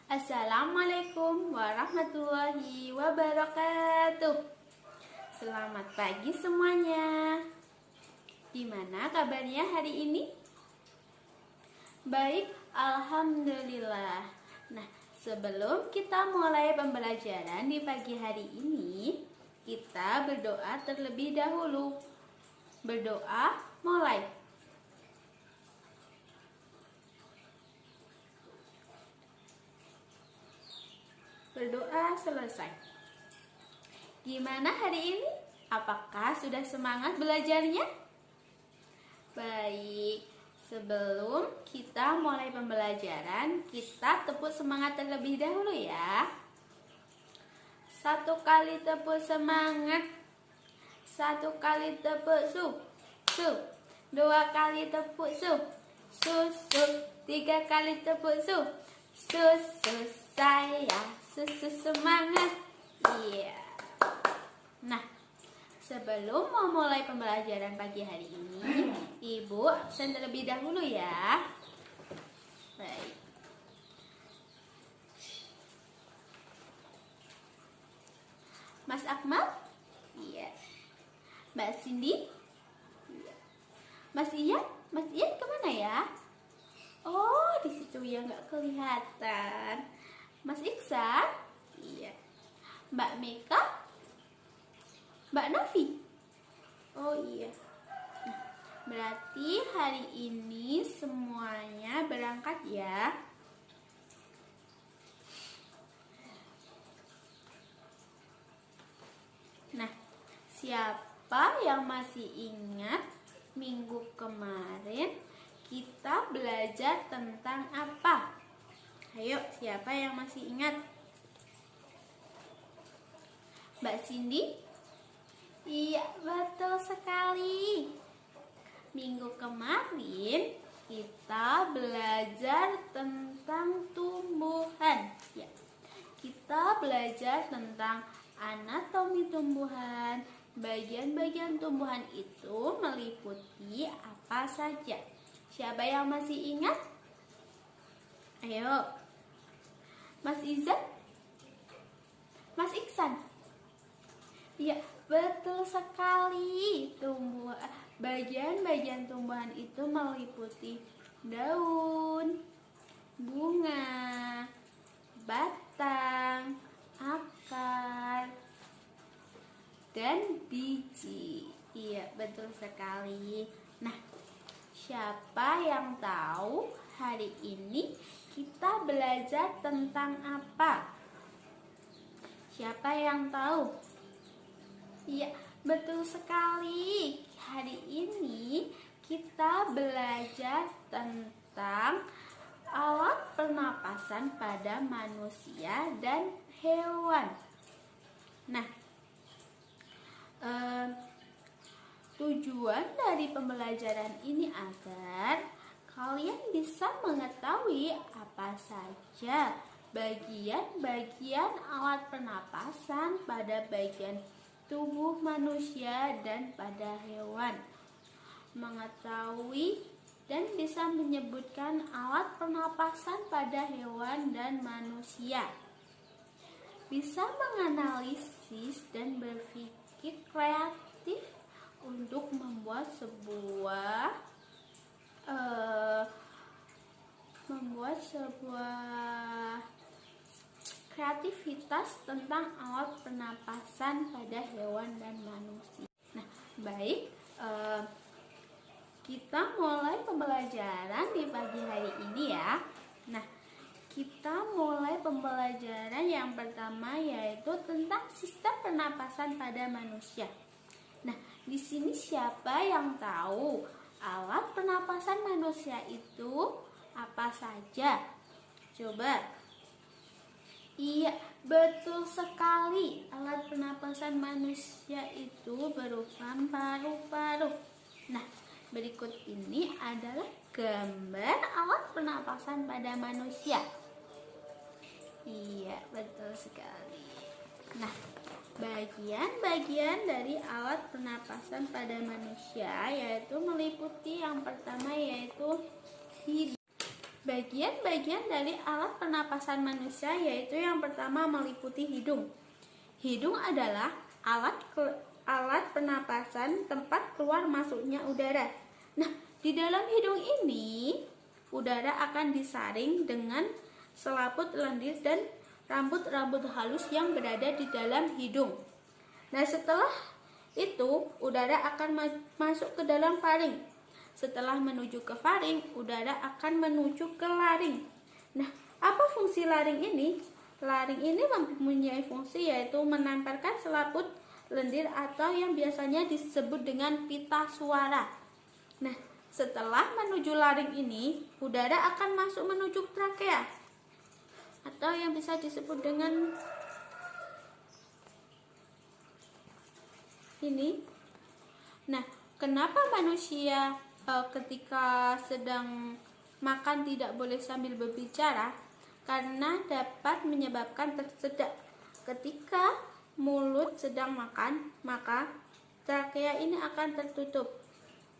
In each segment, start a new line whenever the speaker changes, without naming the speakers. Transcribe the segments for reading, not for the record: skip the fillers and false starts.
Assalamualaikum warahmatullahi wabarakatuh. Selamat pagi semuanya. Gimana kabarnya hari ini? Baik, alhamdulillah. Nah, sebelum kita mulai pembelajaran di pagi hari ini, kita berdoa terlebih dahulu. Berdoa mulai. Berdoa selesai. Gimana hari ini? Apakah sudah semangat belajarnya? Baik, sebelum kita mulai pembelajaran, kita tepuk semangat terlebih dahulu ya. 1 kali tepuk semangat. 1 kali tepuk su. 2 kali tepuk su. 3 kali tepuk su. Saya semangat. Iya. Nah, sebelum memulai pembelajaran pagi hari ini, Ibu absen terlebih dahulu ya. Baik. Mas Akmal? Iya. Mbak Cindy? Iya. Mas Ian? Mas Ian kemana ya? Oh, di situ ya, nggak kelihatan. Mas Iksan? Iya. Mbak Meka? Mbak Novi? Oh iya. Nah, berarti hari ini semuanya berangkat ya. Nah, siapa yang masih ingat minggu kemarin kita belajar tentang apa? Ayo, siapa yang masih ingat? Mbak Cindy? Iya, betul sekali. Minggu kemarin kita belajar tentang tumbuhan. Ya, kita belajar tentang anatomi tumbuhan. Bagian-bagian tumbuhan itu meliputi apa saja? Siapa yang masih ingat? Ayo. Mas Izan? Mas Iksan? Ya, betul sekali. Bagian-bagian tumbuhan itu meliputi daun, bunga, batang, akar, dan biji. Iya, betul sekali. Nah, siapa yang tahu hari ini kita belajar tentang apa? Siapa yang tahu? Iya, betul sekali. Hari ini kita belajar tentang alat pernapasan pada manusia dan hewan. Nah, tujuan dari pembelajaran ini agar kalian bisa mengetahui apa saja bagian-bagian alat pernapasan pada bagian tubuh manusia dan pada hewan. Mengetahui dan bisa menyebutkan alat pernapasan pada hewan dan manusia. Bisa menganalisis dan berpikir kreatif untuk membuat sebuah kreativitas tentang alat pernapasan pada hewan dan manusia. Nah, baik, kita mulai pembelajaran di pagi hari ini ya. Nah, kita mulai pembelajaran yang pertama yaitu tentang sistem pernapasan pada manusia. Nah, di sini siapa yang tahu alat pernapasan manusia itu apa saja? Coba. Iya, betul sekali. Alat pernapasan manusia itu berupa paru-paru. Nah, berikut ini adalah gambar alat pernapasan pada manusia. Iya, betul sekali. Nah, bagian-bagian dari alat pernapasan pada manusia yaitu meliputi yang pertama yaitu hidung. Bagian-bagian dari alat pernapasan manusia yaitu yang pertama meliputi hidung. Hidung adalah alat pernapasan tempat keluar masuknya udara. Nah, di dalam hidung ini udara akan disaring dengan selaput lendir dan rambut-rambut halus yang berada di dalam hidung. Nah, setelah itu udara akan masuk ke dalam faring. Setelah menuju ke faring, udara akan menuju ke laring. Nah, apa fungsi laring ini? Laring ini mempunyai fungsi yaitu menempelkan selaput lendir atau yang biasanya disebut dengan pita suara. Nah, setelah menuju laring ini, udara akan masuk menuju trakea atau yang bisa disebut dengan ini. Nah, kenapa manusia ketika sedang makan tidak boleh sambil berbicara? Karena dapat menyebabkan tersedak. Ketika mulut sedang makan, maka trakea ini akan tertutup.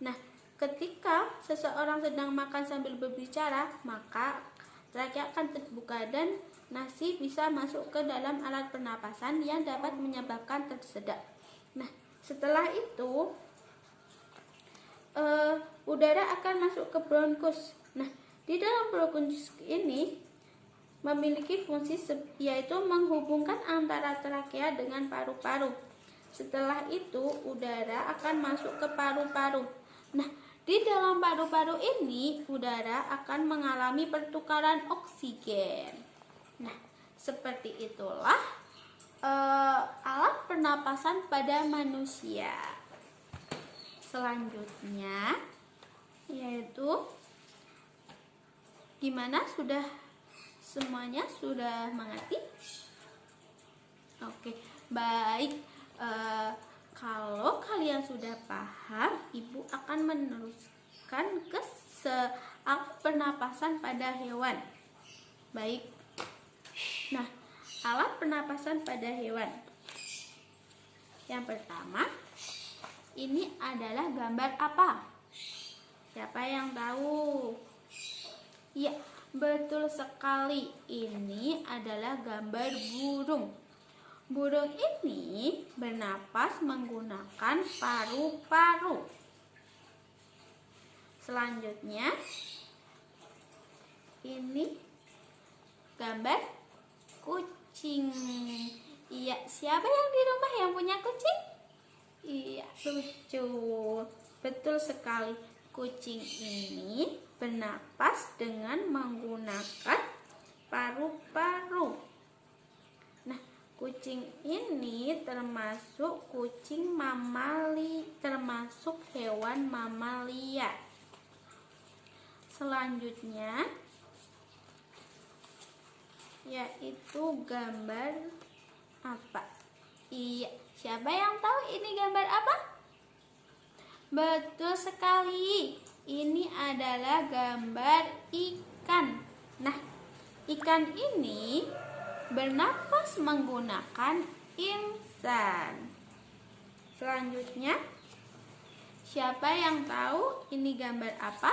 Nah, ketika seseorang sedang makan sambil berbicara, maka trakea akan terbuka dan nasi bisa masuk ke dalam alat pernapasan yang dapat menyebabkan tersedak. Nah, setelah itu udara akan masuk ke bronkus. Nah, di dalam bronkus ini memiliki fungsi yaitu menghubungkan antara trakea dengan paru-paru. Setelah itu udara akan masuk ke paru-paru. Nah, di dalam paru-paru ini udara akan mengalami pertukaran oksigen. Nah, seperti itulah alat pernapasan pada manusia. Selanjutnya yaitu gimana, semuanya sudah mengerti? Oke, baik. Kalau kalian sudah paham, Ibu akan meneruskan ke alat pernapasan pada hewan. Baik. Nah, alat pernapasan pada hewan. Yang pertama, ini adalah gambar apa? Siapa yang tahu? Ya, betul sekali. Ini adalah gambar burung. Burung ini bernapas menggunakan paru-paru. Selanjutnya, ini gambar kucing. Iya, siapa yang di rumah yang punya kucing? Iya, betul sekali. Kucing ini bernapas dengan menggunakan paru-paru. Nah, kucing ini termasuk termasuk hewan mamalia. Selanjutnya yaitu gambar apa? Iya, siapa yang tahu ini gambar apa? Betul sekali. Ini adalah gambar ikan. Nah, ikan ini bernapas menggunakan insan. Selanjutnya, siapa yang tahu ini gambar apa?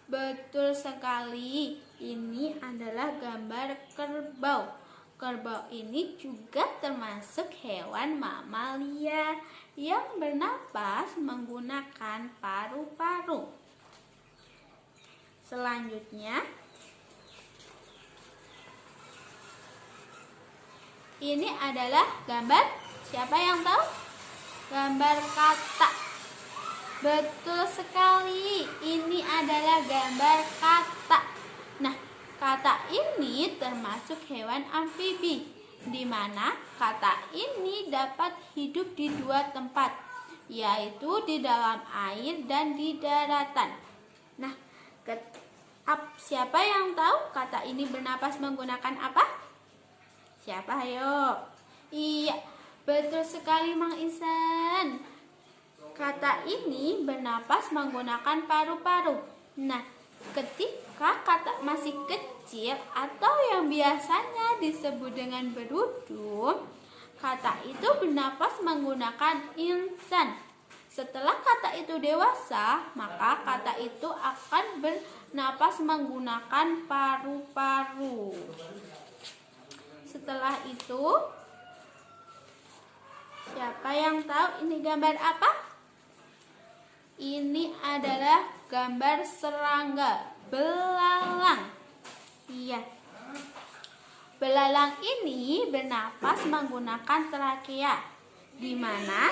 Betul sekali. Ini adalah gambar kerbau. Kerbau ini juga termasuk hewan mamalia yang bernapas menggunakan paru-paru. Selanjutnya, ini adalah gambar, siapa yang tahu? Gambar katak. Betul sekali, ini adalah gambar katak. Nah, katak ini termasuk hewan amfibi, di mana katak ini dapat hidup di dua tempat, yaitu di dalam air dan di daratan. Nah, siapa yang tahu katak ini bernapas menggunakan apa? Siapa, ayo? Iya, betul sekali Mang Ihsan. Katak ini bernapas menggunakan paru-paru. Nah, ketika katak masih kecil atau yang biasanya disebut dengan berudu, katak itu bernapas menggunakan insan. Setelah kata itu dewasa, maka kata itu akan bernapas menggunakan paru-paru. Setelah itu, siapa yang tahu ini gambar apa? Ini adalah gambar serangga, belalang. Iya. Belalang ini bernapas menggunakan trakea, di mana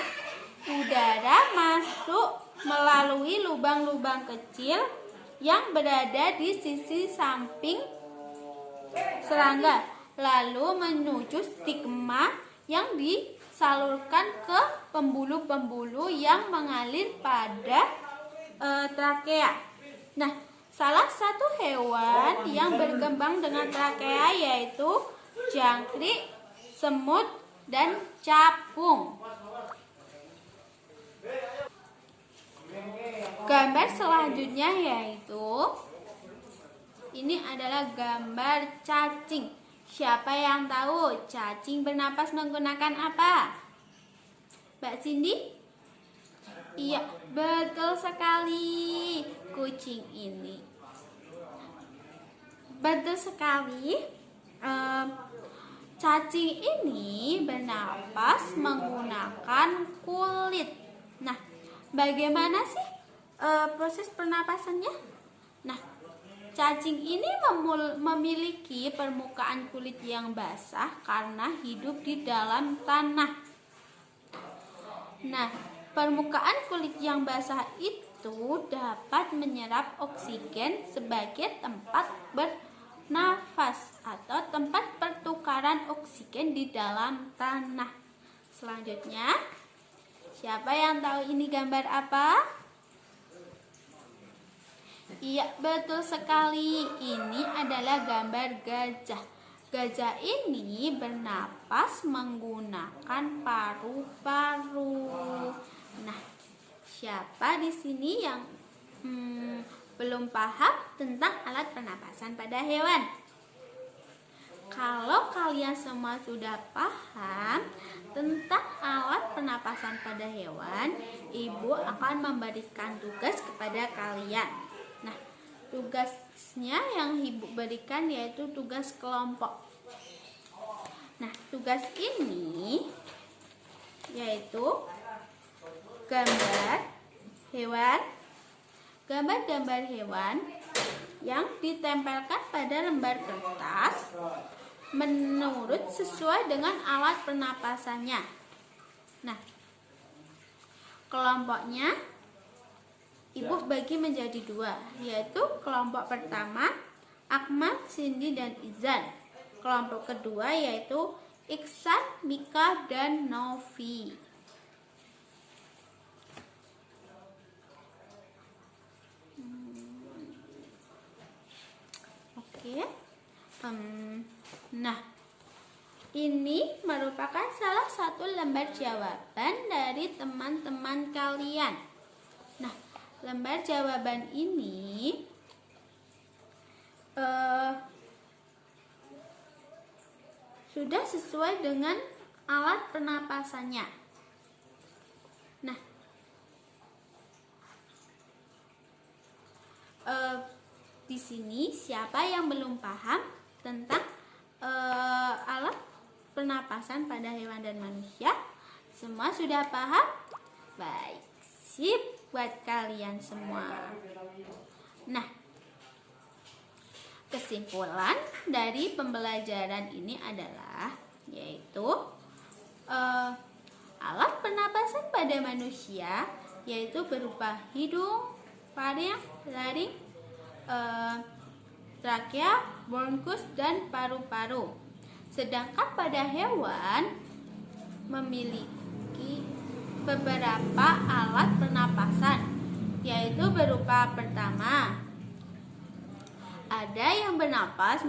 udara masuk melalui lubang-lubang kecil yang berada di sisi samping serangga, lalu menuju stigma yang disalurkan ke pembuluh-pembuluh yang mengalir pada trakea. Nah, salah satu hewan yang berkembang dengan trakea yaitu jangkrik, semut, dan capung. Gambar selanjutnya yaitu ini adalah gambar cacing. Siapa yang tahu cacing bernapas menggunakan apa? Mbak Cindy? Iya, betul sekali. Kucing ini. Betul sekali. Cacing ini bernapas menggunakan kulit. Nah, bagaimana sih proses pernapasannya? Nah, cacing ini memiliki permukaan kulit yang basah karena hidup di dalam tanah. Nah, permukaan kulit yang basah itu dapat menyerap oksigen sebagai tempat bernafas atau tempat pertukaran oksigen di dalam tanah. Selanjutnya, siapa yang tahu ini gambar apa? Iya, betul sekali. Ini adalah gambar gajah. Gajah ini bernapas menggunakan paru-paru. Nah, siapa di sini yang belum paham tentang alat pernapasan pada hewan? Kalau kalian semua sudah paham tentang alat pernapasan pada hewan, ibu akan memberikan tugas kepada kalian. Nah, tugasnya yang ibu berikan yaitu tugas kelompok. Nah, tugas ini yaitu gambar-gambar hewan yang ditempelkan pada lembar kertas menurut sesuai dengan alat pernapasannya. Nah, kelompoknya ibu bagi menjadi dua, yaitu kelompok pertama Akmal, Cindy, dan Izan. Kelompok kedua yaitu Iksan, Mika, dan Novi. Oke. Nah, ini merupakan salah satu lembar jawaban dari teman-teman kalian. Nah, lembar jawaban ini sudah sesuai dengan alat pernapasannya. Nah, di sini siapa yang belum paham tentang alat pernapasan pada hewan dan manusia? Semua sudah paham? Baik, sip buat kalian semua. Nah, kesimpulan dari pembelajaran ini adalah yaitu alat pernapasan pada manusia yaitu berupa hidung, faring, laring, trakea, bronkus, dan paru-paru. Sedangkan pada hewan memiliki beberapa alat pernapasan yaitu berupa pertama, ada yang bernapas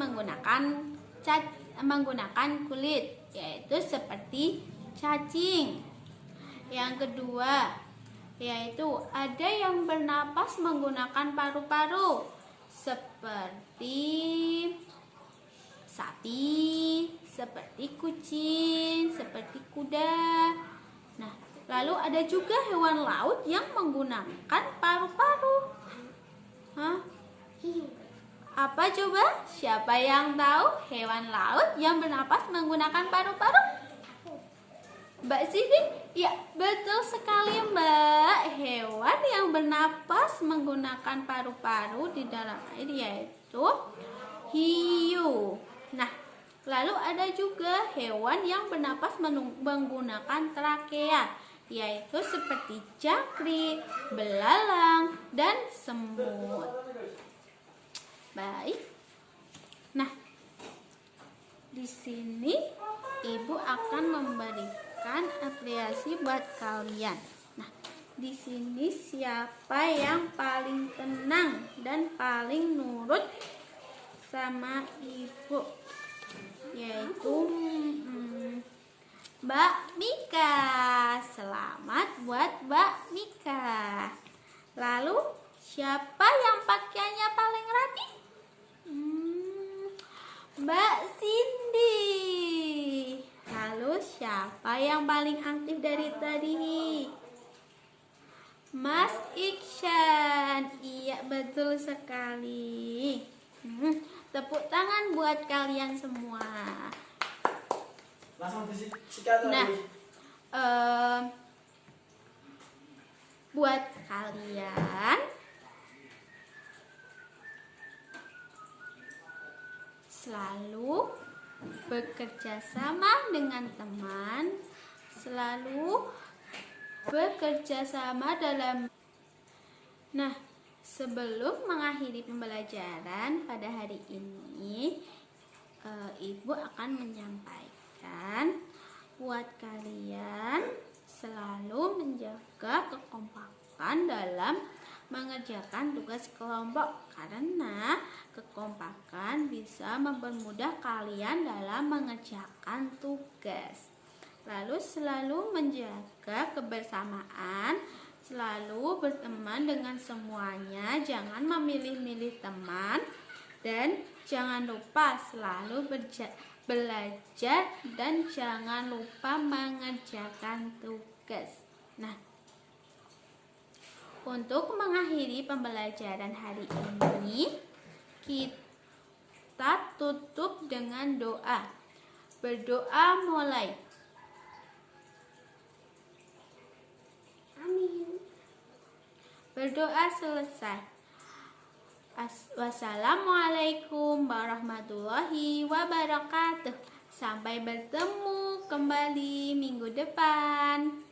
menggunakan kulit, yaitu seperti cacing. Yang kedua, yaitu ada yang bernapas menggunakan paru-paru, seperti sapi, seperti kucing, seperti kuda. Nah, Lalu ada juga hewan laut yang menggunakan paru-paru. Hah? Apa coba? Siapa yang tahu hewan laut yang bernapas menggunakan paru-paru? Mbak Siti? Ya, betul sekali Mbak. Hewan yang bernapas menggunakan paru-paru di dalam air yaitu hiu. Nah, lalu ada juga hewan yang bernapas menggunakan trakea, yaitu seperti cakri, belalang, dan semut. Baik. Nah, di sini Ibu akan memberikan apresiasi buat kalian. Nah, di sini siapa yang paling tenang dan paling nurut sama Ibu? Yaitu Mbak Mika. Selamat buat Mbak Mika. Lalu siapa yang pakaiannya paling rapi? Mbak Cindy. Lalu siapa yang paling aktif dari tadi? Mas Iksan. Iya, betul sekali. Tepuk tangan buat kalian semua. Nah, buat kalian selalu bekerja sama dengan teman, selalu bekerja sama dalam. Nah, sebelum mengakhiri pembelajaran pada hari ini, Ibu akan menyampaikan buat kalian selalu menjaga kekompakan dalam mengerjakan tugas kelompok, karena kekompakan bisa mempermudah kalian dalam mengerjakan tugas. Lalu selalu menjaga kebersamaan, selalu berteman dengan semuanya, jangan memilih-milih teman, dan jangan lupa selalu belajar dan jangan lupa mengerjakan tugas. Nah, untuk mengakhiri pembelajaran hari ini, kita tutup dengan doa. Berdoa mulai. Amin. Berdoa selesai. Wassalamualaikum warahmatullahi wabarakatuh. Sampai bertemu kembali minggu depan.